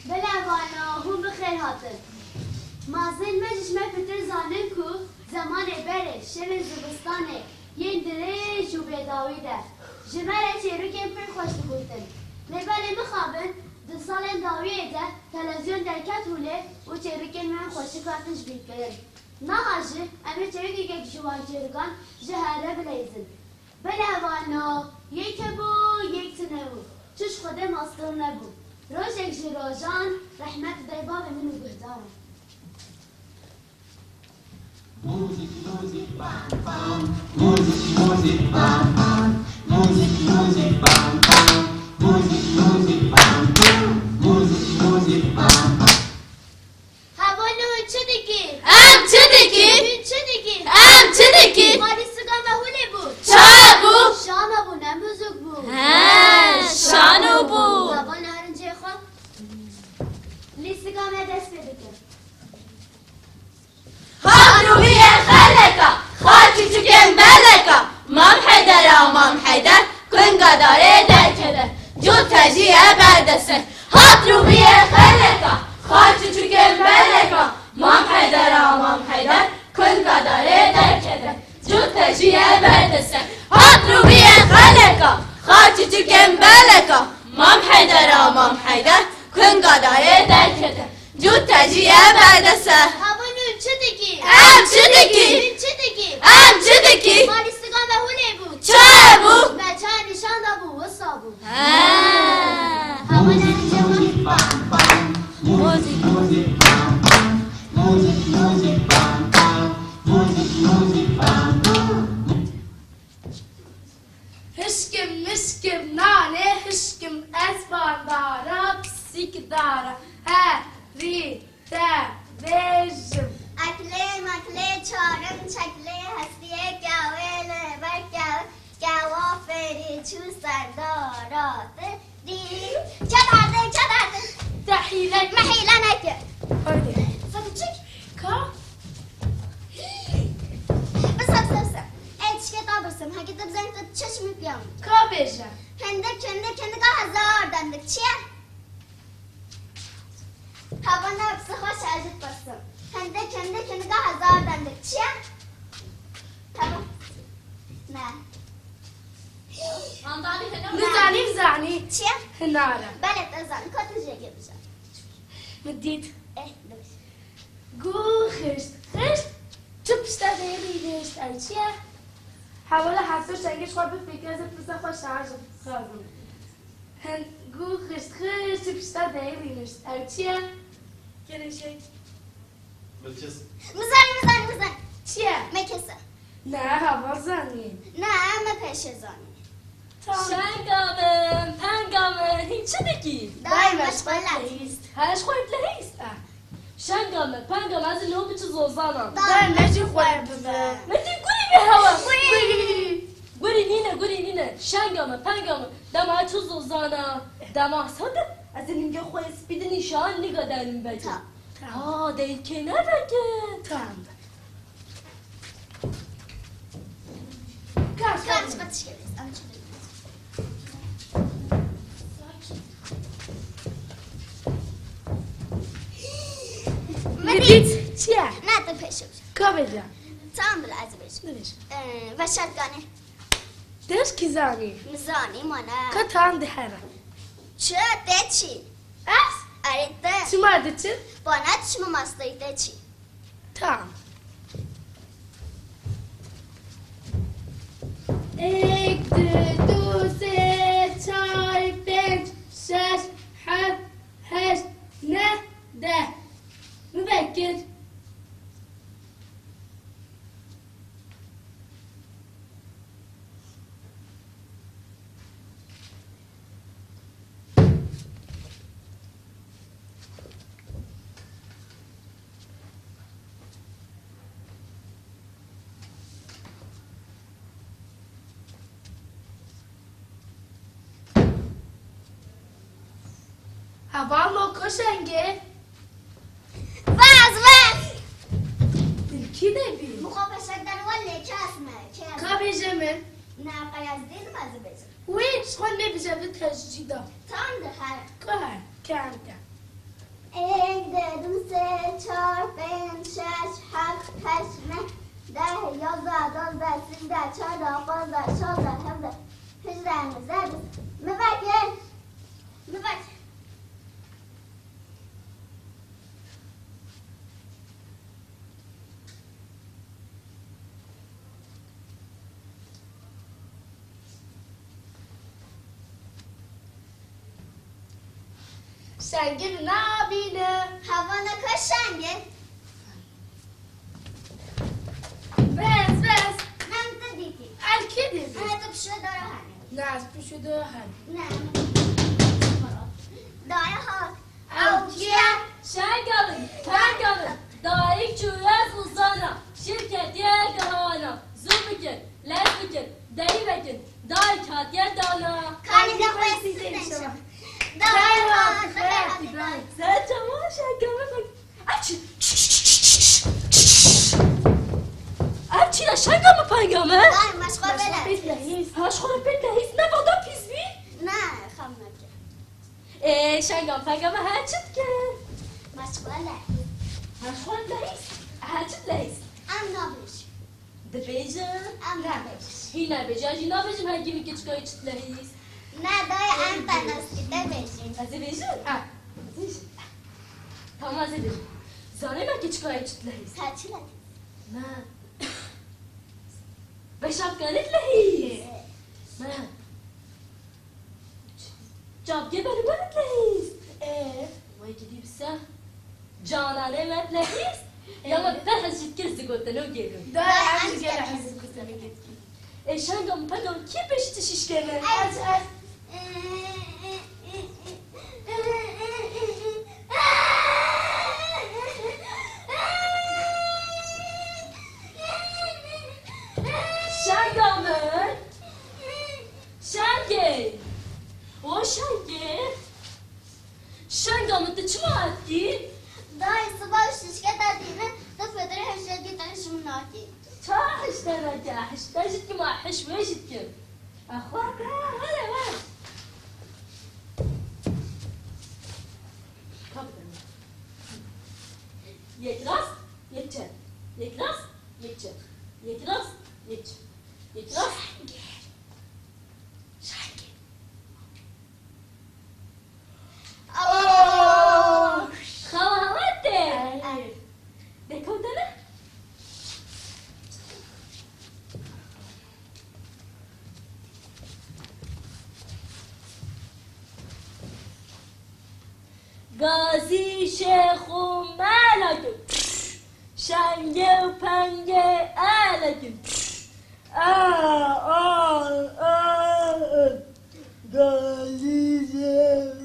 بله وانا هم بخیر هاتن مازن مجش ما پتر زانن کو زمان بره شب زبستانه ین دریج و بیداوی ده جمعه چیرو کم پر خوش بگوتن لباله مخابن دو سال داویه ده تلویزیون درکت هوله و چیرو کم من خوشی کارتنش بید کرد نهاجه امیر چیرو که یک جوان چیرگان جهره بلیزن بله وانا یک بو یک تنه بو چش خودم ماستر نبو روز یک جراجان رحمت دیبا به منو بهدارم موزیک موزیک بام بام موزیک موزیک بام بام موزیک موزیک بام بام موزیک موزیک بام بام موزیک موزیک بام بام هوانو چه دیگه؟ چه دیگه؟ چه دیگه؟ چه دیگه؟ ماری سگا مهوله بود چه بود؟ شانو بود نه بزرگ بود شانو بود بابا نهرنجه خود لیسگا مه دست بده هاروی خلکا خاطی چکن بلکا مام حیدر مام حیدر کنگا داره در کده جو تجیه بردسته هاروی خلکا خاطی چکن بلکا مام حیدر مام حیدر کنگا داره در کده جو تجیه بردسته هاروی خلکا خاطی چکن بلکا مام حیدر مام حیدر کنگا داره در کده جو تجیه بردسته چه دیگه؟ چه دیگه؟ چه دیگه؟ چه دیگه؟ ماری سگا مهوله بود چه بود؟ بچه نشان دا بود وسا بود موزیک موزیک بام بام موزیک موزیک بام بام موزیک موزیک بام بام موزیک موزیک بام بام هشكم مشكم نانه هشكم اسبان دارا بسيك دارا ها ري تا بيجم اکله چارم چکله هستیه گاوه گوافری چو سردارات دی چه درده تحيلك محیله نکه هيدي سکچک كا بس ایچ که تا برسم هکی دبزنی تا چشمی بیام كا بيجم کنده که هزار دندک چیه؟ هوا نفسه خوش عجب برسم کنده که هزار دندک چیه؟ هوا نه نزاني چیه؟ هنارا بله تزن کتو جگه بشم مديت دوش قو خشت چوبشتا دیلی نشت ای چیه؟ حوالا حسو شنگش خواب بفکر از پسا خوش عجب خواهدم هن قو خشت چوبشتا دیلی نشت ای چیه؟ گرشک مزن چیه؟ مکسه نه هوا زنی نه مپشه زانی شنگامن پنگامن هیچ دیگی دایمش بلد هرش خویب لحیست شنگامن پنگامن از لو بیچه زوزانم دایمش خواب بزن مدیم گوری به هوا گوری نینه شنگامن پنگامن دمه چو زوزانم دمه ساده از اینگه خوی سپید نشان نگاه داریم بگه دیل که نبگه تام کارش باتش گریست اما چه مدید چیه؟ نه تو پشه بشم کا بجم تام بلا از بشم و شدگانه درش کی زانی؟ مزانی مانه کا تام ده هره چه ده چی؟ اس؟ اره ده چی مرده چی؟ با نتشم مستایی ده چی؟ تام یک دو سه چهار پنج شش هفت هشت نه ده مبکر هوا موکو شنگه وز کی نبی؟ مخابه شدن ولی کسمه کا بیجمه؟ نه قیاز دید مزه بزن ویش خون نبیجه به تجدیدا تام ده هر که کم 1 2 3 4 5 6 7 8 9 10 11 12 13 14 15 16 17 18 19 مبكر مبكر Şenge nabine. Havana kaç şenge? بس Nem de diti. الكذب Ana da pişe dara hani. ناس بشو دهن Ne? Dara hak. أوكيا Şengal'ın, Şengal'ın, daik çürez uzana, şirket yer kahana, zubikin, lesbikin, deyivekin, daik hat yer dana. Kani da koyasın. Dara hak. Sen tamam Şengal'a bak. Aç. Aç ya Şengal mı paygamı? Dara maşgul bele. Haşkol betlehiz ne kadar pis bir? Ne? Xamnak. Şengal paygamı haçıt ki. Maşgul bele. Haşkol dehiz, haçıt dehiz. Am nabiş. Dibêjin. Am nabiş. Hîne bêje, jî nabêjim hengî min keçikayê çit lehîs. Ne daya am tanaski de beşin. Ez ê bêjin? Tamam ez ê bêjim. Zanê me keçikayê çit lehîs. Kaçıla. Me. Beşapkanê lehîs. Me. Cavgê berîbanê lehîs. Vay gidî bise. Cananê me lehîs. Ya me per hez jî kir zigotin o gêrû. دار عندي جاي أحس كنت Şengam pengam kî peşî şişkene? Az az. Şengam'ın. Şenge. O Şenge. Şengam'ın da çıma etti. Daya sabah şişke dediğini da federe hemşire gittiğini şunaki. Ta işte raja. İşte jitki ma hiş ve jitki. Ahvaka. Hadi var. Kapıdan. Yekras. Yekçe. Yekras. Yekçe. Yekras. Yekçe. Yekras. Şenge. Oh! Kavahate. Dekodana. Gazi Şeyh'u Melek'im. Şenge penge alekim. Gazi Şeyh'u.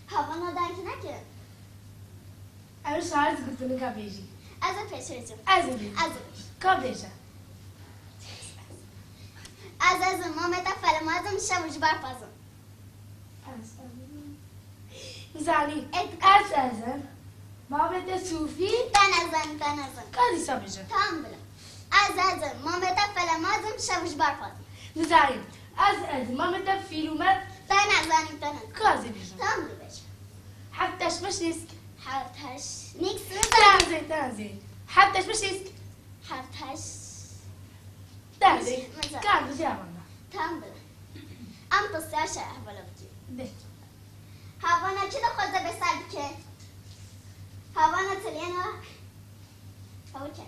Havana derken ki. أنا شعرت قلت لك أبيجي Az peşircim. أزبي Az. كابيجا Az Mehmet'e felemazım şavuş barpazım. زاني إيه. أساسا ما بدي تشوفي Tanazan. قاعد يسابيجا Tamam bile. Az Mehmet'e felemazım şavuş barpazım. زاني أساسا ما بدي فيلمات Tanazan. قاعد يبيجا Tamam bile. حتى مش نسك Hartaş. Nixon. تنزي حتى مش نسك Hartaş. تنزي مثلا. كان بجامعنا Tamam bile. Am tasya şey havalıcı. ده Havana çi de koza besar ki. Havana telyana. Havuşen.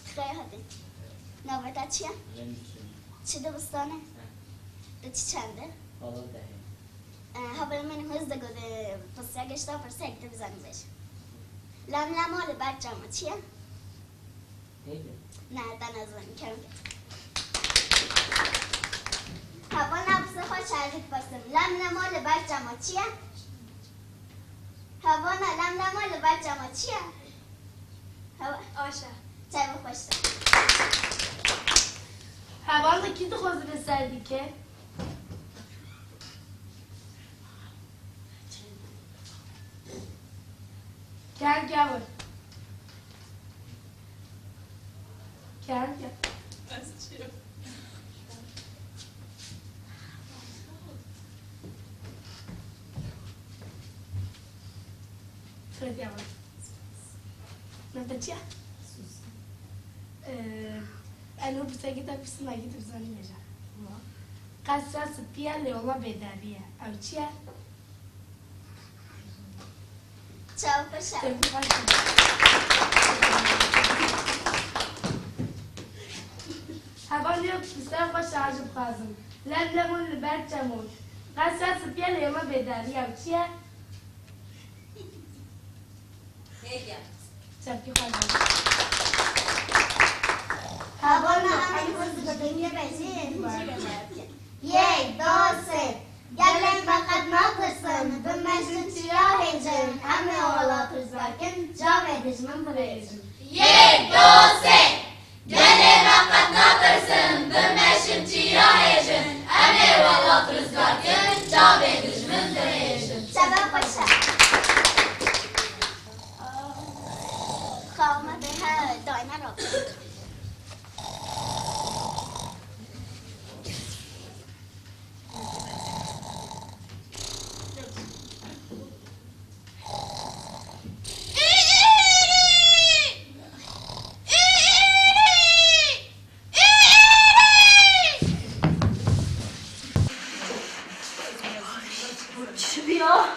Tkhaya hadi. Naveta çiya. Çi de bastane. De çi çende. Haber men hızda gode tasya geçti farsa ekte bizanmış. Lam lam ole bak camı çiya. Nereden azın kırım? Hava nabzı hoş erdik basım. Lemlemoli bercama çiye? Hava lemlemoli bercama çiye? Hava Aşağı. çabuk başla. Havanda kidi kozunu serdike. Gel gel. Gel gel. Hadi yavrum. Ne diyeceğim? Alo bize gidip pisine gidip zannedeceğim. Kasası piyale ola bedeliye. Avçiye. Çabuk başla. Havan yok pisler baş ağacım kazım. Lemlemun berçamun. Kasası piyale ola bedeliye. Avçiye. Çabuk kazım. Havana hani kızı dünya benziyor. Yey, dose. Gelen fakat ne yapırsın? Bu meclis çiyahecim. Hem oğla tuzlarken cevap edişmem burayacım. Ye dose! Gele rakat natırsın, bömeşim çiyahecin. Eme valla tuzlarken cabe düşmün döreyecin. Çabuk başla. Kalmadı ha, doynar oldu. Şuraya.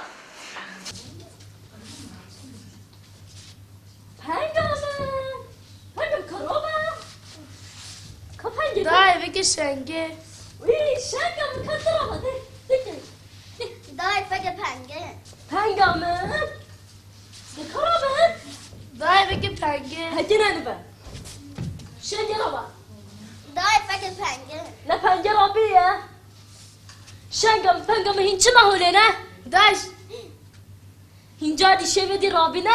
Pengamın. Pengam karoma. Kapan gibi. Daha eve git Şenge. Uy, şengamın katıramadı. Daha ifade penge. Pengamın. Karamın. Daha eve git Penge. Hadi ne be? Şenge raba. Daha ifade penge. Ne penge rabi ya? Şengam pengamı hinçi mahule ne? Daş. Hinca dişevedi rabi ne?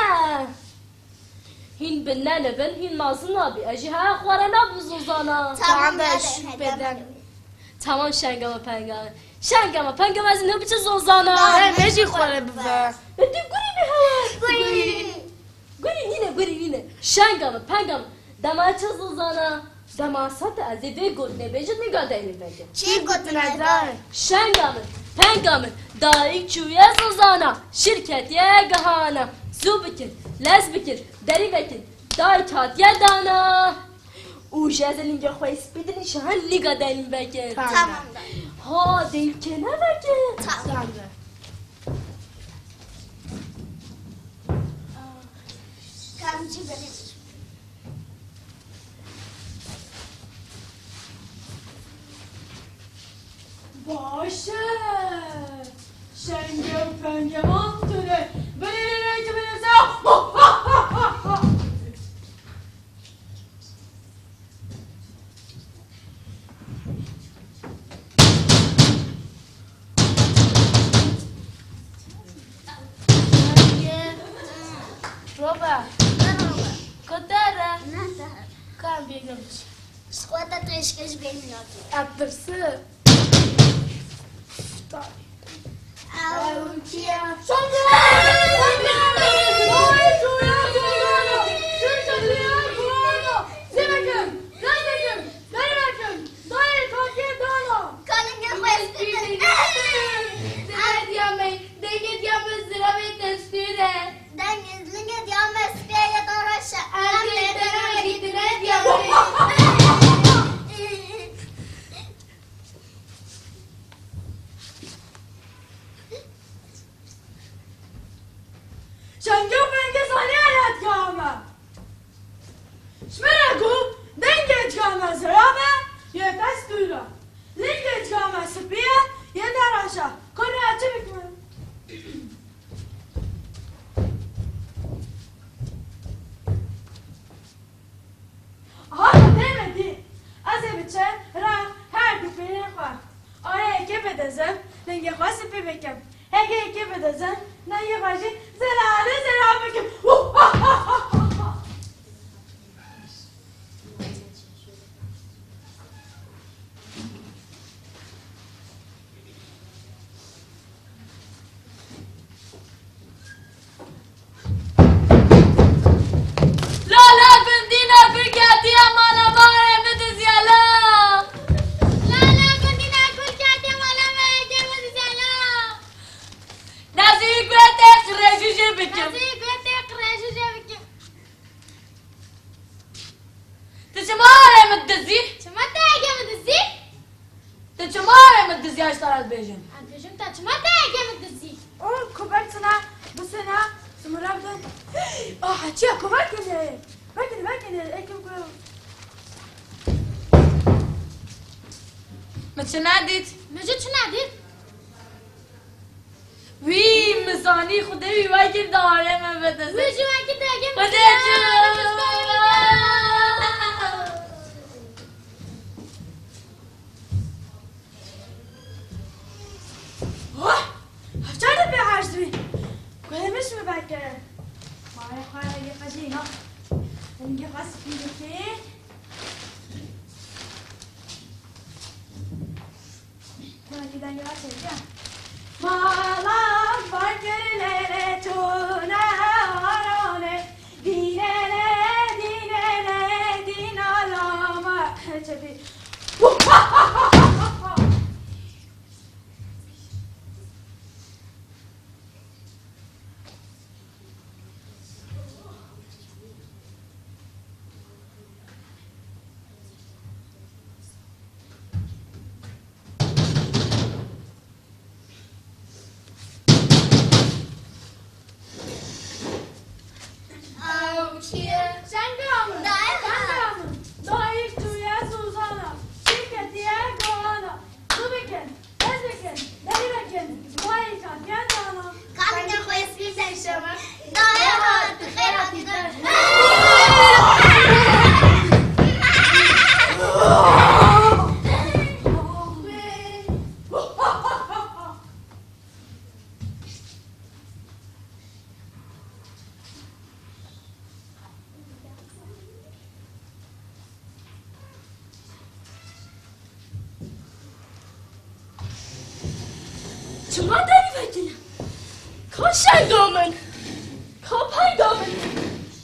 Hin binne ne ben hin mazın abi. Eci ha akhvara ne buzuzana. Tamam da hadi, şu hadi. beden. Tamam şengama pengamı. Şengama pengamı azın ne biçiz ozana? Ben meci kore biber. Hadi guri ne hava? Guri yine. Şengama pengamı. Damaçız ozana. Damasat az eve god ne bejit ne gadayını bege. Çiğ kutuna Daş. Şengamın, pengamın, daik çüyez ozana, şirket ye gahana, zu bikir, lez bikir, deri bekir, daik hatiye dana. Ujezen ince khoy spidin şahan niga delin bekir. Tamam da. Ha değil kene bekir. Tamam. Kamcı benim. Başı. Şengem pengem antüre. Böyle gibi Roba. Kotara. Kan bir gömüş. Squadra 3 kez 1 minuto. Atırsı. Autia. Kalınca başladı. Dengizliğe diyorum eskiye doğraşa. Şengem penge sani hayat kâme. Şmeregu denge kâme zirame yefes duyla. Linge kâme sıpiye yeter aşağı. Konu açı bükme. بدازم نگه خواست پی بکم هگه که بدازم نگه خواهی زلال بکم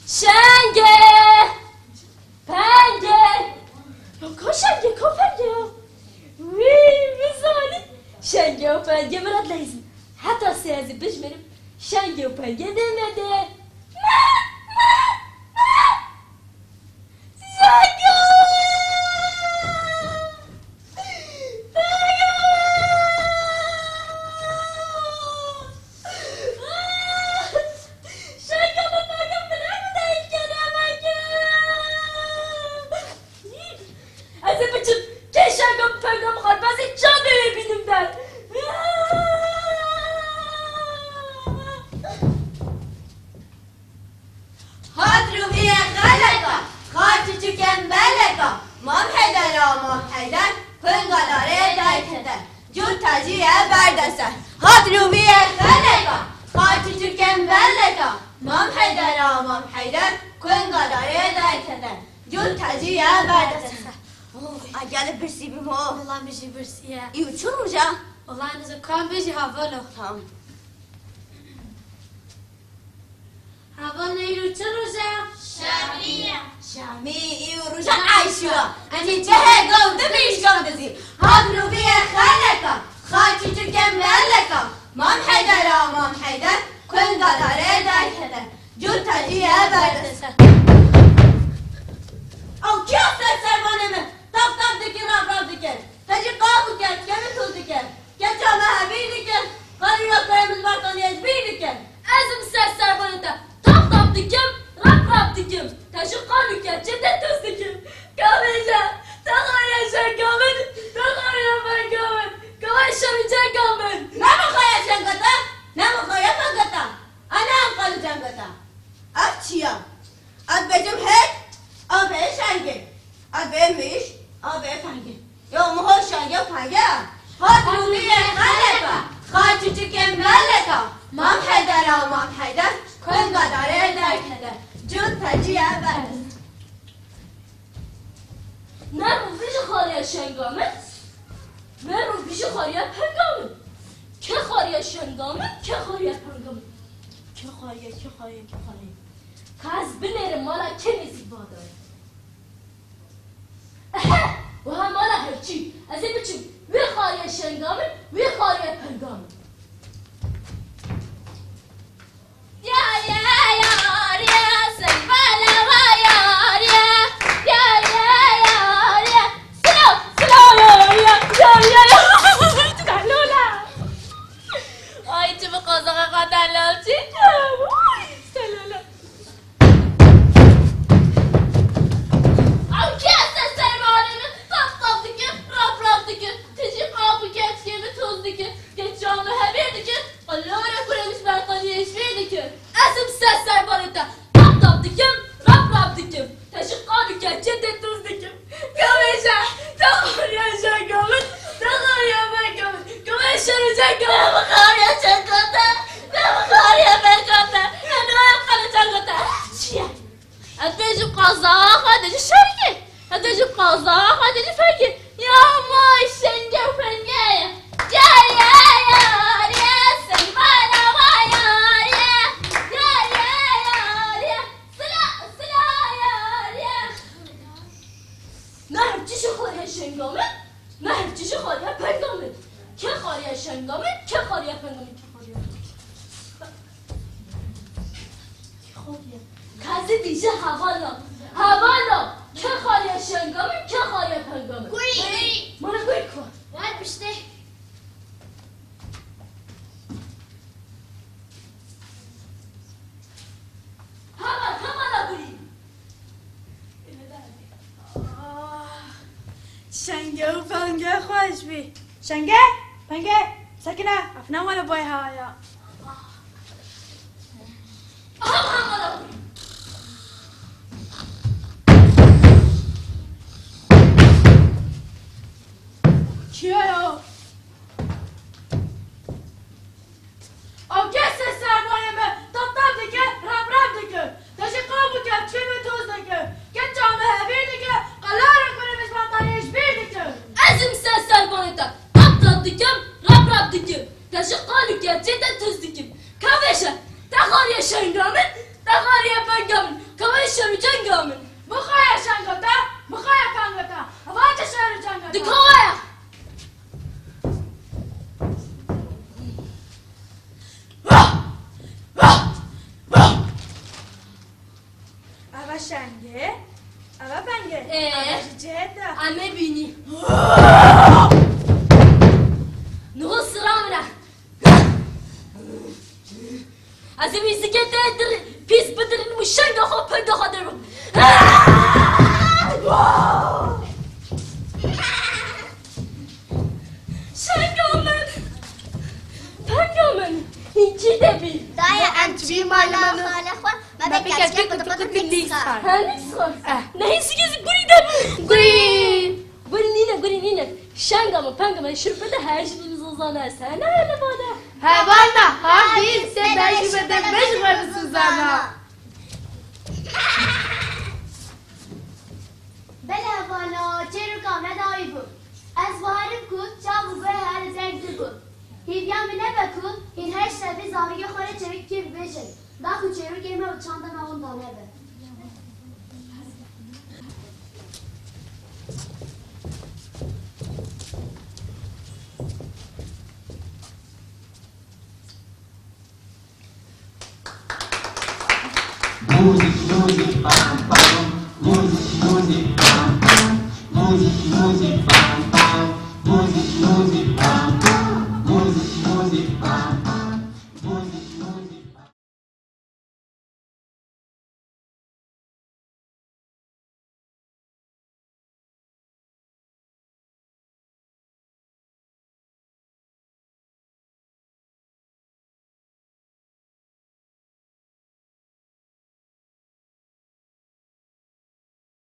Şenge! Penge! Şenge, Penge! Bizi Şenge و Penge مرد لازم حتى سيازي بجمرم Şenge و Penge demedi. Şenge! İçin hocam. Vallahi nasıl kan bizi havalı. Tamam. Havalı İçin hocam. شامی ای و روشن عیشوا امی جه گود بیش گودزی هادرو بیه خالکا خالچی تو کم ملکا مام حیدر کن گداره دایکده جون تجیه بردسته او کیا سربانه من تاب دکن راب دکن تجی قابو کرد کمی تو دکن که جامعه همی دکن قاری را قرمز بارتانی از بی دکن ازم سربانه تا تاب دکن راب دکن تجی قابو کرد چنده توز دکن کامنجا تقایشن کامن شمیجه کامن نمخوایشن گتا نمخوایشن گتا انا هم قلوشن گتا اب چیم اد بجم هک آبه شنگه اد به میش آبه پنگه یا مها شنگه پنگه ها دومیه تجیه برد نرو پیش خاریه شنگامه نرو پیش خاریه پنگامه که خاریه شنگامه که خاریه پنگامه که خاریه کاز بنیر مالا که نیزی باداره و هم مالا هرچی از این بچیم وی خاریه شنگامه وی خاریه پنگامه یا سلوالا و یاریا یا سلو تدلولا آی تو به قازاق قدلال چی سلولا او کی هست سرمانه تاپ دیگه راب دیگه تجی قابو گت به توز دیگه گت جامعه هبیر دیگه الله را کنمش برقانیش دیگه اسم سر بالتا تاپ دیگه راب دیگه تجی قابو گت جد توز دیگه گمیشه تخوریا شنگامت تخوریا بگامت گمیشه رو جنگامت بخوریا چنگاته بخوریا بگامت انواع خاله چنگاته چیه؟ ادویجو قازاق خدجو شرکه ادویجو قازاق خدجو فرکه یا مای شنگه و پنگه یا سلوالا و یاریا سلا یاریا نه هرچیشو خواهی شنگامه نه هرچیشو خواهی پنگامه که خواهی شنگامه که خواهی پنگامه کازی دیشه هوالا که خواهی شنگامه که خواهی پنگامه گوی منو گوی کن باید بشته هوالا گوی شنگه و پنگه خوش بی شنگه پنگه سکنه افنا مالا بای هوایا هوالا گوی کیایا او کسی سرمایه به تاب دیگه رب دیگه داشتی قابو کرد چی به توز دیگه که جامعه هبیر دیگه قلار کنیمش بانتانیش بیر دیگه ازم سر بانتا تاب دیگه رب دیگه تاشی قالو کرد چی ده توز دیگه کافشه تخاری شنگامن تخاری پنگامن کافشه رو جنگامن بخواه شنگاتا بخواه پنگاتا هوا چه شهر جنگاتا دکایا اوا شنگه اوا پنگه اه. اوا جهده همه بینی نو سرامنا از این میزی که در پیس بدرین مشنگ خوب پیدا خاطر بود شنگامن پنگامن این چی دبی دایا امچی مالا خاله خود ما بکرد که کدو لیست هنیز خواست نه این سیگه گوری دبی گوری نینه شنگامن پنگامن شروع بده هرش بزوزانه است نه هنه باده هوانا ها دید سدایشی بده بشور سوزانا بله والا چه رو کامه دایی بود از وارم کود چاو به هر زنگ بود هیویان بینه بکود این هر شبی زاویه خوره چوی که بشه داخل چه رو گیمه و چانده ناون دانه به Music, bam, bam. Music, bam, bam. Music, bam, bam. Music, bam, bam. Music, bam, bam.